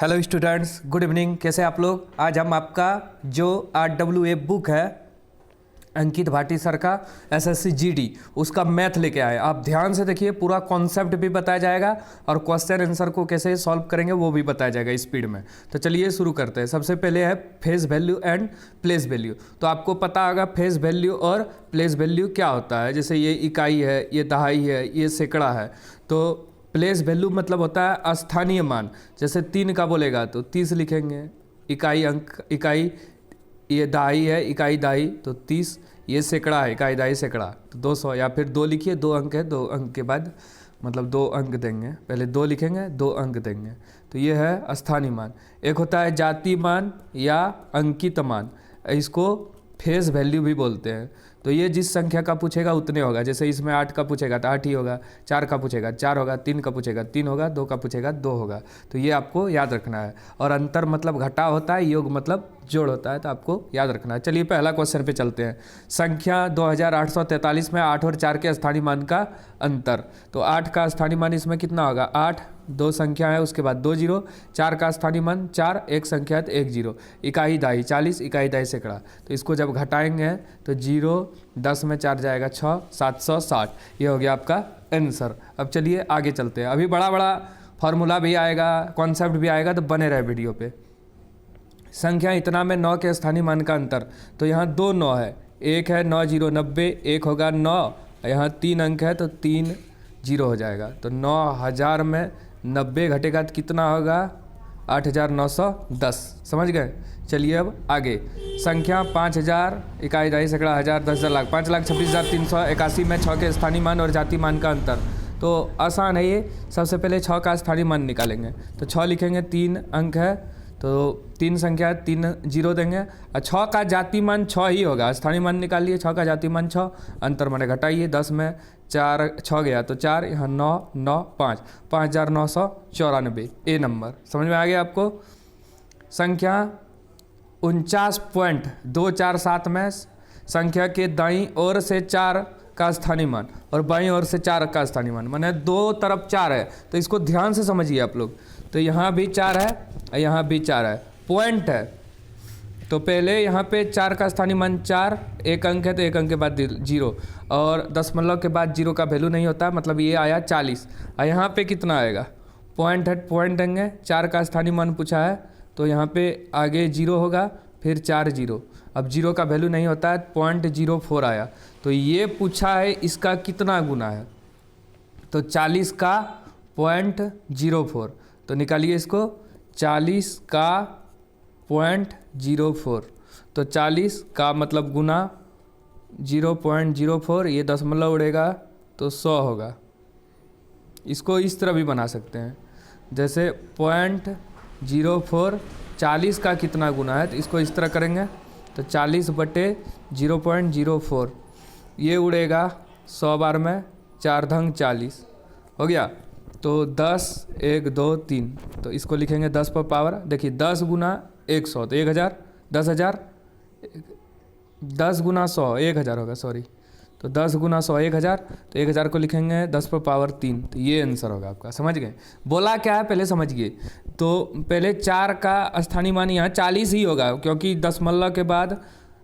Hello students, good evening. कैसे आप लोग? आज हम आपका जो RWA बुक है अंकित भाटी सर का SSC GD उसका मैथ लेके आए। आप ध्यान से देखिए, पूरा कॉन्सेप्ट भी बताया जाएगा और क्वेश्चन आंसर को कैसे सॉल्व करेंगे वो भी बताया जाएगा स्पीड में। तो चलिए शुरू करते हैं। सबसे पहले है face value and place value. तो आपको पता होगा फेस वैल्यू और प्लेस वैल्यू क्या होता है। जैसे ये इकाई है, ये दहाई है, ये सैकड़ा है। तो प्लेस वैल्यू मतलब होता है स्थानीय मान। जैसे 3 का बोलेगा तो 30 लिखेंगे। इकाई अंक, इकाई ये दहाई है, इकाई दहाई तो 30। ये सैकड़ा है, इकाई दहाई सैकड़ा तो 200। या फिर 2 लिखिए, 2 अंक है, 2 अंक के बाद मतलब 2 अंक देंगे। पहले 2 लिखेंगे, 2 अंक देंगे। तो ये है स्थानीय मान। एक होता है जाति मान या अंकित मान, इसको फेस वैल्यू भी बोलते हैं। तो ये जिस संख्या का पूछेगा उतने होगा। जैसे इसमें 8 का पूछेगा तो 8 ही होगा, 4 का पूछेगा 4 होगा, 3 का पूछेगा 3 होगा, 2 का पूछेगा 2 होगा। तो ये आपको याद रखना है। और अंतर मतलब घटाव होता है, योग मतलब जोड़ होता है, तो आपको याद रखना है। चलिए पहला क्वेश्चन पे चलते हैं। संख्या 2843 में 8 और 4 के स्थानीय मान का अंतर। तो 8 का स्थानीय मान इसमें कितना होगा? 8, 2 संख्या है उसके बाद 2 जीरो। 4 का स्थानीय मान 4, 1 संख्या है तो 1 जीरो। इकाई दहाई 40, इकाई दहाई सैकड़ा। तो इसको जब घटाएंगे तो 0, 10 में 4 जाएगा 6, 760। ये हो गया आपका आंसर। अब चलिए आगे चलते हैं। अभी बड़ा बड़ा फार्मूला भी आएगा, कॉन्सेप्ट भी आएगा, तो बने रहे वीडियो पे। संख्या इतना में 9 के स्थानीय मान का अंतर। तो यहाँ 2 9 है, एक है 9 0 90, एक होगा 9, यहाँ 3 अंक है तो 3 जीरो हो जाएगा। तो 9000 में 90 घटेगा तो कितना होगा? 8910। समझ गए? चलिए अब आगे। संख्या 5000, इकाई दहाई सैकड़ा, 1000, 10,000, लाख, 5,26,381 में 6 के स्थानीय मान और जाति मान का अंतर। तो आसान है ये। सबसे पहले 6 का स्थानीय मान निकालेंगे। तो 6 लिखेंगे, 3 अंक है तो 3 संख्या है, 3 जीरो देंगे। और 6 का जाति मान 6 ही होगा। स्थानीय मान निकालिए, 6 का जाति मान 6, अंतर माने घटाइए। 10 में 4 6 गया तो 4, यहाँ 9 9 5, 5994। ए नंबर समझ में आ गया आपको? संख्या 49.247 में संख्या के दाईं ओर से 4 का स्थानीय मान और बाईं ओर से 4 का स्थानीय मान, माने दो तरफ 4 है। तो इसको ध्यान से समझिए आप लोग। तो यहाँ भी 4 है और यहाँ भी 4 है, पॉइंट है। तो पहले यहाँ पे 4 का स्थानीय मान 4, 1 अंक है तो 1 अंक के बाद 0, और दशमलव के बाद 0 का वैल्यू नहीं होता, मतलब ये आया 40। और यहाँ पे कितना आएगा? पॉइंट है, पॉइंट देंगे। 4 का स्थानीय मान पूछा है तो यहाँ पे आगे 0 होगा, फिर 4 जीरो। अब 0 का वैल्यू नहीं होता है, 0.04 आया। तो ये पूछा है इसका कितना गुना है? तो 40 का 0.04। तो निकालिए इसको, 40 का 0.04। तो 40 का मतलब गुना 0.04, ये दशमलव उड़ेगा तो 100 होगा। इसको इस तरह भी बना सकते हैं, जैसे 0.04, 40 का कितना गुना है, तो इसको इस तरह करेंगे तो 40/0.04, ये उड़ेगा 100 बार में, 4 धंग 40 हो गया। तो 10 1 2 3, तो इसको लिखेंगे 10 पर पावर। देखिए 10 गुना 100 तो 1000, 10,000, 10 गुना 100 1000 होगा, सॉरी। तो 10 गुना 100 1000, तो 1000 को लिखेंगे 10 पर पावर 3। तो ये आंसर होगा आपका। समझ गए? बोला क्या है पहले समझिए। तो पहले 4 का स्थानीय मान यहाँ 40 ही होगा, क्योंकि दशमलव के बाद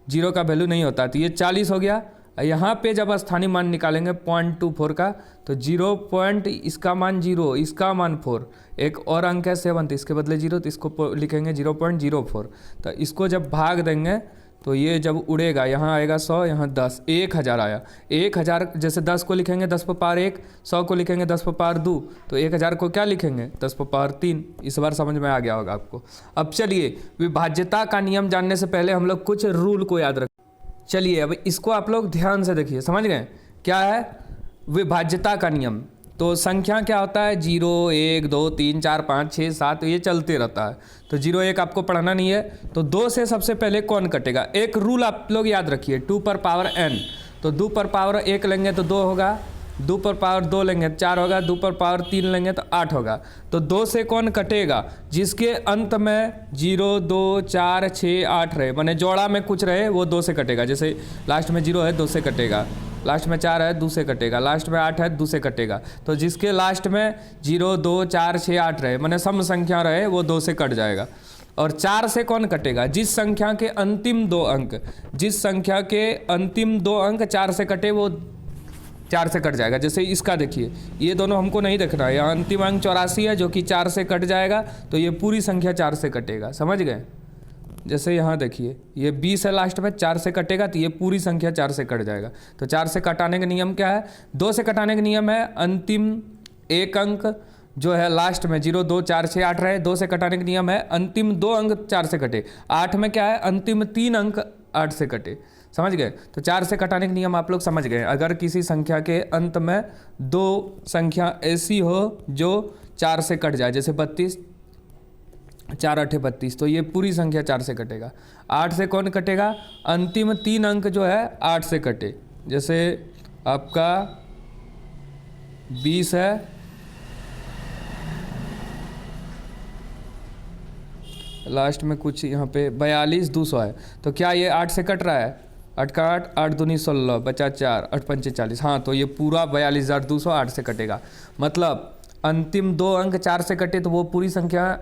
0 का वैल्यू नहीं होता। तो ये 40 हो गया। यहाँ पे जब स्थानीय मान निकालेंगे 0.24 का, तो 0. इसका मान 0, इसका मान 4, एक और अंक है 7, तो इसके बदले 0, तो इसको लिखेंगे 0.04। तो इसको जब भाग देंगे तो ये जब उड़ेगा, यहाँ आएगा 100, यहाँ 10, 1000 आया। 1000 जैसे 10 को लिखेंगे 10 पर पावर 1, 100 को लिखेंगे 10 पर पावर 2, तो 1000 को क्या लिखेंगे? 10 पर पावर 3। इस बार समझ में आ गया होगा आपको। अब चलिए विभाज्यता का नियम जानने से पहले हम लोग कुछ रूल को याद रखें। चलिए अब इसको आप लोग ध्यान से देखिए, समझ गए? क्या है विभाज्यता का नियम? तो संख्या क्या होता है? 0 1 2 3 4 5 6 7, ये चलते रहता है। तो 0 1 आपको पढ़ना नहीं है। तो 2 से सबसे पहले कौन कटेगा? एक रूल आप लोग याद रखिए, 2 पर पावर n। तो 2 पर पावर 1 लेंगे तो 2 होगा, 2 पर पावर 2 लेंगे तो 4 होगा, 2 पर पावर 3 लेंगे तो 8 होगा। तो 2 से कौन कटेगा? जिसके अंत में 0 2 4 6 8 रहे, माने जोड़ा में कुछ रहे वो 2 से कटेगा। जैसे लास्ट में 0 है, 2 से कटेगा। लास्ट में 4 है, 2 से कटेगा, लास्ट में 8 है, 2 से कटेगा। तो जिसके लास्ट में 0, 2, 4, 6, 8 रहे, माने सम संख्या रहे, वो 2 से कट जाएगा। और 4 से कौन कटेगा? जिस संख्या के अंतिम 2 अंक, जिस संख्या के अंतिम 2 अंक 4 से कटे वो 4 से कट जाएगा। जैसे इसका देखिए, ये दोनों हमको नहीं देखना है, यहाँ अंतिम अंक 84 है जो कि 4 से कट जाएगा, तो ये पूरी संख्या 4 से कटेगा, समझ गए। जैसे यहाँ देखिए, ये 20 है, लास्ट में 4 से कटेगा तो ये पूरी संख्या 4 से कट जाएगा। तो 4 से कटाने का नियम क्या है? 2 से कटाने का नियम है अंतिम 1 अंक जो है लास्ट में 0, 2, 4, 6, 8 रहे, 2 से कटाने का नियम है अंतिम 2 अंक 4 से कटे। 8 में क्या है? अंतिम 3 अंक 8 से कटे, समझ गए। तो 4 से कटाने का नियम आप लोग समझ गए। अगर किसी संख्या के अंत में 2 संख्या ऐसी हो जो 4 से कट जाए, जैसे 32, 4 8 32, तो ये पूरी संख्या 4 से कटेगा। 8 से कौन कटेगा? अंतिम 3 अंक जो है 8 से कटे। जैसे आपका 20 है, लास्ट में कुछ यहाँ पे 42, 200 है, तो क्या ये 8 से कट रहा है? 8 का 8, 8 दूनी 16, बचा 4, 8 पंचे 40। हाँ, तो ये पूरा 42,200 8 से कटेगा। मतलब अंतिम 2 अंक 4 से कटे तो वो पूरी संख्या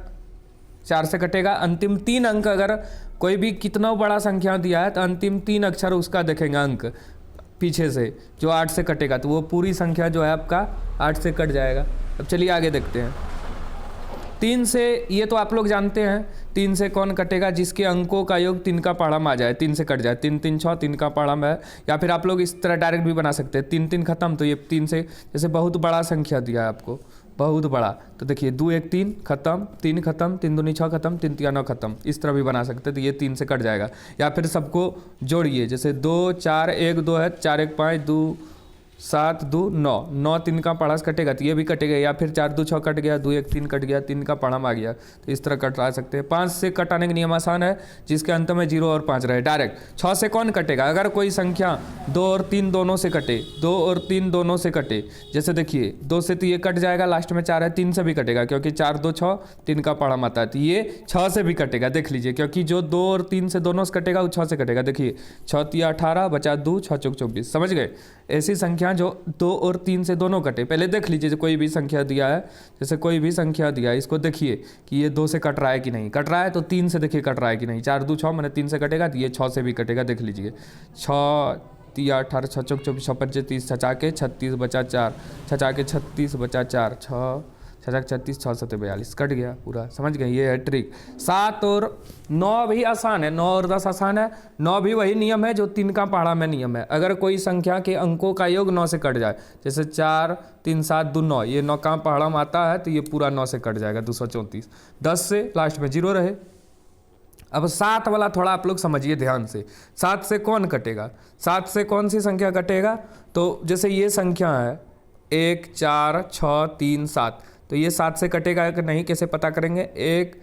4 से कटेगा। अंतिम 3 अंक, अगर कोई भी कितना बड़ा संख्या दिया है तो अंतिम 3 अक्षर उसका देखेंगे अंक पीछे से जो 8 से कटेगा, तो वो पूरी संख्या जो है आपका 8 से कट जाएगा। अब चलिए आगे देखते हैं। 3 से, ये तो आप लोग जानते हैं, 3 से कौन कटेगा? जिसके अंकों का योग 3 का पहाड़ा आ जाए, 3 से कट जाए। 3 3 6, 3 का पहाड़ा है। या फिर आप लोग इस तरह डायरेक्ट भी बना सकते हैं, 3 3 खत्म, तो ये 3 से, जैसे बहुत बड़ा संख्या दिया है आपको, बहुत बड़ा, तो देखिए 2 1 3 खत्म, 3 खत्म, 3 दूनी 6 खत्म, 3 3 9 खत्म, इस तरह भी बना सकते हैं, तो ये 3 से कट जाएगा। या फिर सबको जोड़िए, जैसे 2 4 1 2 है, 4 1 5, 2 7 2 9, 9 3 का पढ़ा कटेगा तो ये भी कटेगा। या फिर 4 2 6 कट गया, 2 1 3 कट गया, 3 का पढ़ा आ गया, तो इस तरह कटा सकते हैं। 5 से कटाने का नियम आसान है, जिसके अंत में 0 और 5 रहे डायरेक्ट। 6 से कौन कटेगा? अगर कोई संख्या 2 और 3 दोनों से कटे, 2 और 3 दोनों से कटे, जैसे देखिए 2 से तो ये कट जाएगा, लास्ट में 4 है, 3 से भी कटेगा क्योंकि 4 2 6, 3 का पढ़ा आता है, तो ये 6 से भी कटेगा। देख लीजिए, क्योंकि जो 2 और 3 से दोनों से कटेगा वो 6 से कटेगा। देखिए 6 3 18, बचा 2, 6 चौक 24, समझ गए। ऐसी संख्या जो 2 और 3 से दोनों कटे, पहले देख लीजिए जो कोई भी संख्या दिया है, जैसे कोई भी संख्या दिया है, इसको देखिए कि ये 2 से कट रहा है कि नहीं। कट रहा है तो 3 से देखिए कट रहा है कि नहीं। 4 2 6 मैंने 3 से कटेगा, तो ये 6 से भी कटेगा, देख लीजिए। 6 3 18, 6 चौक 24, 6 पंचे 30, छचा के 36, बचा 4, छचा के 36, बचा 4, 6 छचा 36, 6 7 42, कट गया पूरा, समझ गए। ये है ट्रिक। 7 और 9 भी आसान है, 9 और 10 आसान है। 9 भी वही नियम है जो 3 का पहाड़ा में नियम है। अगर कोई संख्या के अंकों का योग 9 से कट जाए, जैसे 4 3 7 2 9, ये 9 का पहाड़ा में आता है तो ये पूरा 9 से कट जाएगा, 234। 10 से लास्ट में 0 रहे। अब 7 वाला थोड़ा आप लोग समझिए ध्यान से। 7 से कौन कटेगा? 7 से कौन सी संख्या कटेगा? तो जैसे ये संख्या है 1 4 6 3 7, तो ये 7 से कटेगा कि नहीं कैसे पता करेंगे? 1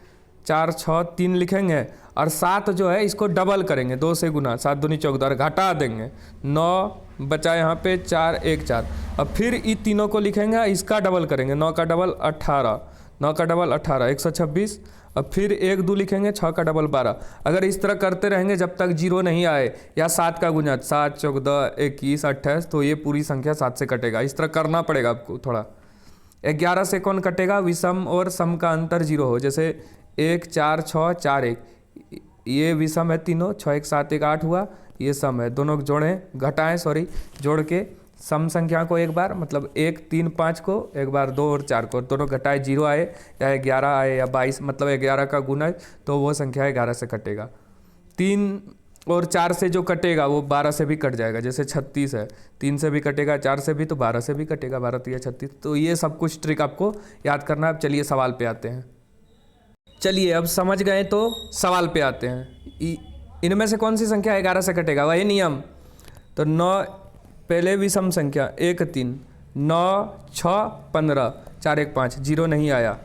4 6 3 लिखेंगे और 7 जो है इसको डबल करेंगे, 2 से गुना, 7 दूनी 14, घटा देंगे, 9 बचा यहाँ पे 4 1 4। अब फिर इन तीनों को लिखेंगे, इसका डबल करेंगे, 9 का डबल 18, 9 का डबल 18, 126। अब फिर 1 2 लिखेंगे, 6 का डबल 12। अगर इस तरह करते रहेंगे जब तक 0 नहीं आए, या 7 का गुना 7 14 21 28, तो ये पूरी संख्या 7 से कटेगा। इस तरह करना पड़ेगा आपको थोड़ा। 11 से कौन कटेगा? विषम और सम का अंतर 0 हो, जैसे 1 4 6 4 1, ये विषम है तीनों, 6 1 7 1 8 हुआ, ये सम है, दोनों जोड़ें, घटाएं, सॉरी, जोड़ के सम संख्या को एक बार, मतलब 1 3 5 को एक बार, 2 और 4 को, दोनों घटाए, 0 आए या 11 आए या 22, मतलब 11 का गुना है तो वो संख्या 11 से कटेगा। 3 और 4 से जो कटेगा वो 12 से भी कट जाएगा, जैसे 36 है, 3 से भी कटेगा, 4 से भी, तो 12 से भी कटेगा, 12 3 36। तो ये सब कुछ ट्रिक आपको याद करना है। अब चलिए सवाल पे आते हैं। चलिए अब समझ गए तो सवाल पे आते हैं। इनमें से कौन सी संख्या 11 से कटेगा? वही नियम। तो 9 पहले विषम संख्या 1 3, 9 6 15, 4 1 5, 0 नहीं आया,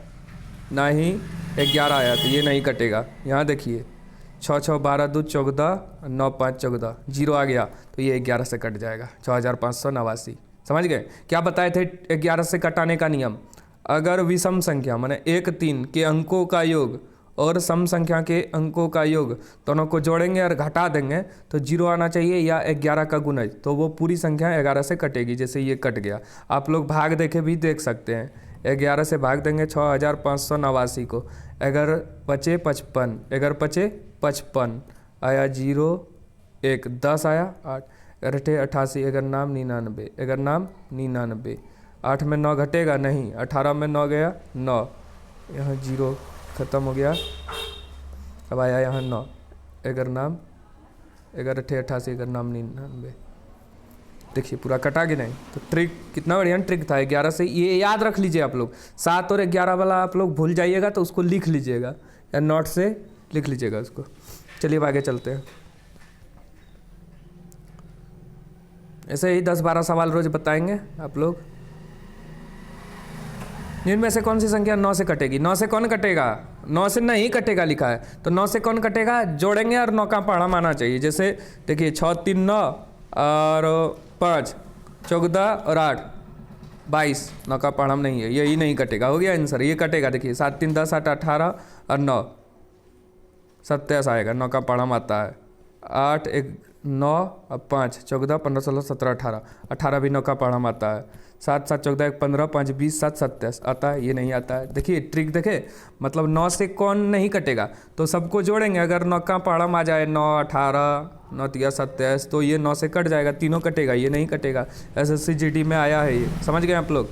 ना ही 11 आया, तो ये नहीं कटेगा। यहाँ देखिए 6 6 12 2 14, 9 5 14, 0 आ गया, तो ये 11 से कट जाएगा, 6589। समझ गए? क्या बताए थे 11 से कटाने का नियम? अगर विषम संख्या माने 1 3 के अंकों का योग और सम संख्या के अंकों का योग दोनों को जोड़ेंगे और घटा देंगे तो 0 आना चाहिए, या 11 का गुणज, तो वो पूरी संख्या 11 से कटेगी। जैसे ये कट गया, आप लोग भाग देके भी देख सकते हैं। 11 से भाग देंगे 6589 को, अगर बचे 55, अगर बचे 55 आया 0 1 10 आया 8, अगर 88, अगर नाम 99, अगर नाम 99, 8 में 9 घटेगा नहीं, 18 में 9 गया 9, यहाँ 0 ख़त्म हो गया, अब आया यहाँ 9, अगर नाम 88, अगर नाम 99। देखिए पूरा कटा कि नहीं। तो ट्रिक कितना बढ़िया ट्रिक था 11 से, ये याद रख लीजिए आप लोग। 7 और 11 वाला आप लोग भूल जाइएगा तो उसको लिख लीजिएगा, या नोट से लिख लीजिएगा उसको। चलिए अब आगे चलते हैं। ऐसे ही 10-12 सवाल रोज बताएंगे आप लोग। इनमें से कौन सी संख्या 9 से कटेगी? 9 से कौन कटेगा? 9 से नहीं कटेगा लिखा है, तो 9 से कौन कटेगा? जोड़ेंगे और 9 का पहाड़ा माना चाहिए। जैसे देखिए 6 3 9 और 5 14 और 8 22, 9 का पहाड़ा नहीं है, यही नहीं कटेगा। हो गया आंसर, ये कटेगा। देखिए 7 3 10 8 18 और 9 27 आएगा, 9 का पहाड़ा आता है। 8 1 9 और 5 14 15 16 17 18, 18 भी 9 का पहाड़ा आता है। 7 7 14 1 15 5 20 7 27 आता है, ये नहीं आता है। देखिए ट्रिक देखे, मतलब 9 से कौन नहीं कटेगा, तो सबको जोड़ेंगे। अगर 9 का पहाड़ा आ जाए 9 18 9 3 27, तो ये 9 से कट जाएगा, तीनों कटेगा, ये नहीं कटेगा। SSC GD में आया है ये, समझ गए आप लोग।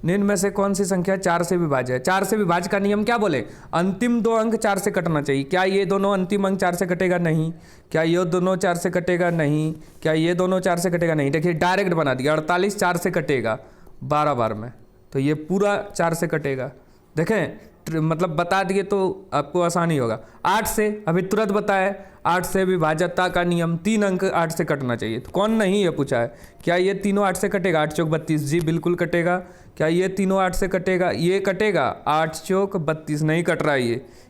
निम्न में से कौन सी संख्या 4 से विभाज्य है? 4 से विभाज्य का नियम क्या बोले? अंतिम 2 अंक 4 से कटना चाहिए। क्या ये दोनों अंतिम अंक 4 से कटेगा? नहीं। क्या ये दोनों 4 से कटेगा? नहीं। क्या ये दोनों 4 से कटेगा? नहीं। देखिए डायरेक्ट बना दिया, 48 4 से कटेगा 12 बार में, तो ये पूरा 4 से कटेगा। देखें मतलब बता दिए तो आपको आसानी होगा। 8 से अभी तुरंत बताए, 8 से विभाज्यता का नियम 3 अंक 8 से कटना चाहिए। तो कौन नहीं ये पूछा है? क्या ये तीनों 8 से कटेगा? 8 चौक 32, जी बिल्कुल कटेगा। क्या ये तीनों 8 से कटेगा? ये कटेगा। 8 चौक 32 नहीं कट रहा है,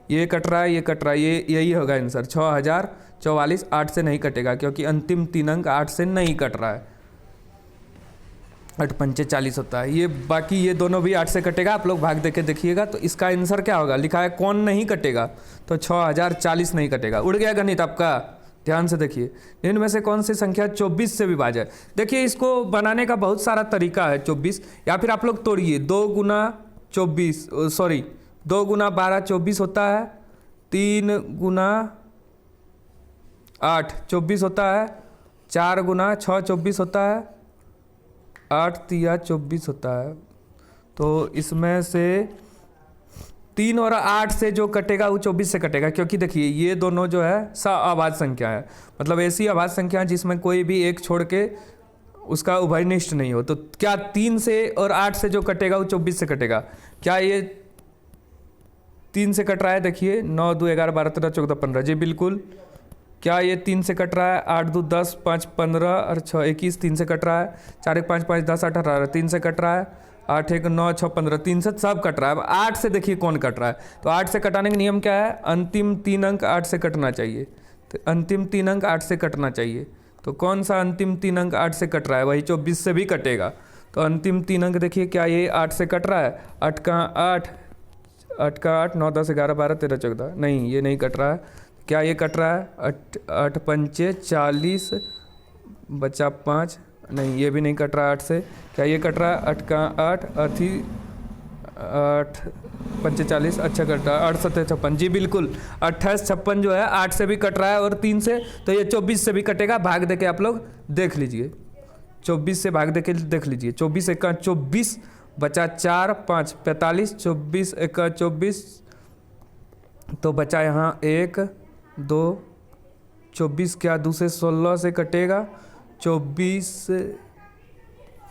ये कट रहा है, ये कट रहा है, ये यही होगा आंसर। 6044 8 से नहीं कटेगा, क्योंकि अंतिम 3 अंक 8 से नहीं कट रहा है। 8 पंचे 40 होता है ये। बाकी ये दोनों भी 8 से कटेगा, आप लोग भाग देके देखिएगा। तो इसका आंसर क्या होगा? लिखा है कौन नहीं कटेगा, तो 6040 नहीं कटेगा। उड़ गया गणित आपका, ध्यान से देखिए। इनमें से कौन सी संख्या 24 से विभाज्य है? देखिए इसको बनाने का बहुत सारा तरीका है। 24, या फिर आप लोग तोड़िए, 2 गुना 24, सॉरी 2 गुना 12 24 होता है, 3 गुना 8 24 होता है, 4 गुना 6 24 होता है, 8 तिया 24 होता है। तो इसमें से 3 और 8 से जो कटेगा वो 24 से कटेगा, क्योंकि देखिए ये दोनों जो है अभाज्य संख्या है, मतलब ऐसी अभाज्य संख्या जिसमें कोई भी एक छोड़ के उसका उभयनिष्ठ नहीं हो। तो क्या 3 से और 8 से जो कटेगा वो 24 से कटेगा? क्या ये 3 से कट रहा है? देखिए 9 2 11 12 13 14 15, जी बिल्कुल। क्या ये 3 से कट रहा है? 8 2 10 5 15 और 6 21, 3 से कट रहा है। 4 1 5 5 10 18, 3 से कट रहा है। 8 1 9 6 15, 3 से सब कट रहा है। अब 8 से देखिए कौन कट रहा है। तो 8 से कटाने का नियम क्या है? अंतिम 3 अंक 8 से कटना चाहिए। तो अंतिम 3 अंक 8 से कटना चाहिए। तो कौन सा अंतिम 3 अंक 8 से कट रहा है? वही 24 से भी कटेगा। तो अंतिम 3 अंक देखिए, क्या ये 8 से कट रहा है? 8 का 8 8 का 8 9 10 11 12 13 14, नहीं ये नहीं कट रहा है। क्या ये कट रहा है? 8 पंचे 40 बचा 5, नहीं ये भी नहीं कट रहा है 8 से। क्या ये कट रहा है? 8 का 8 अथी 8 पंचे 40, अच्छा कट रहा है। 8 7 56, जी बिल्कुल। 28 56 जो है 8 से भी कट रहा है और 3 से, तो ये 24 से भी कटेगा। भाग दे के आप लोग देख लीजिए, 24 से भाग दे के देख लीजिए। 24 1 24 बचा 4 5 45, 24 1 24, तो बचा यहाँ 1 2 24, क्या दूसरे 16 से कटेगा? 24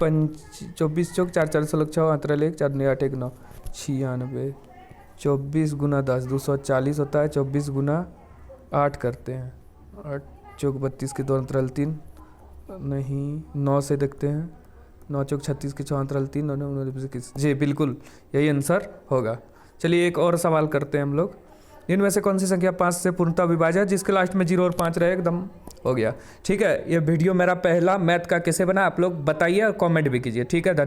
24 चौक 4 4 16 6 8 1 4 9 8 1 9 96, 24 गुना 10 240 होता है। 24 गुना 8 करते हैं, 8 चौक 32 के 2 अंतराल 3, नहीं 9 से देखते हैं। 9 चौक 36 के 6 अंतराल 3, 9 9 जी बिल्कुल यही आंसर होगा। चलिए एक और सवाल करते हैं हम लोग। इनमें से कौन सी संख्या 5 से पूर्णतः विभाज्य है जिसके लास्ट में 0 और 5 रहे? एकदम हो गया। ठीक है, ये वीडियो मेरा पहला मैथ का कैसे बना आप लोग बताइए और कमेंट भी कीजिए। ठीक है।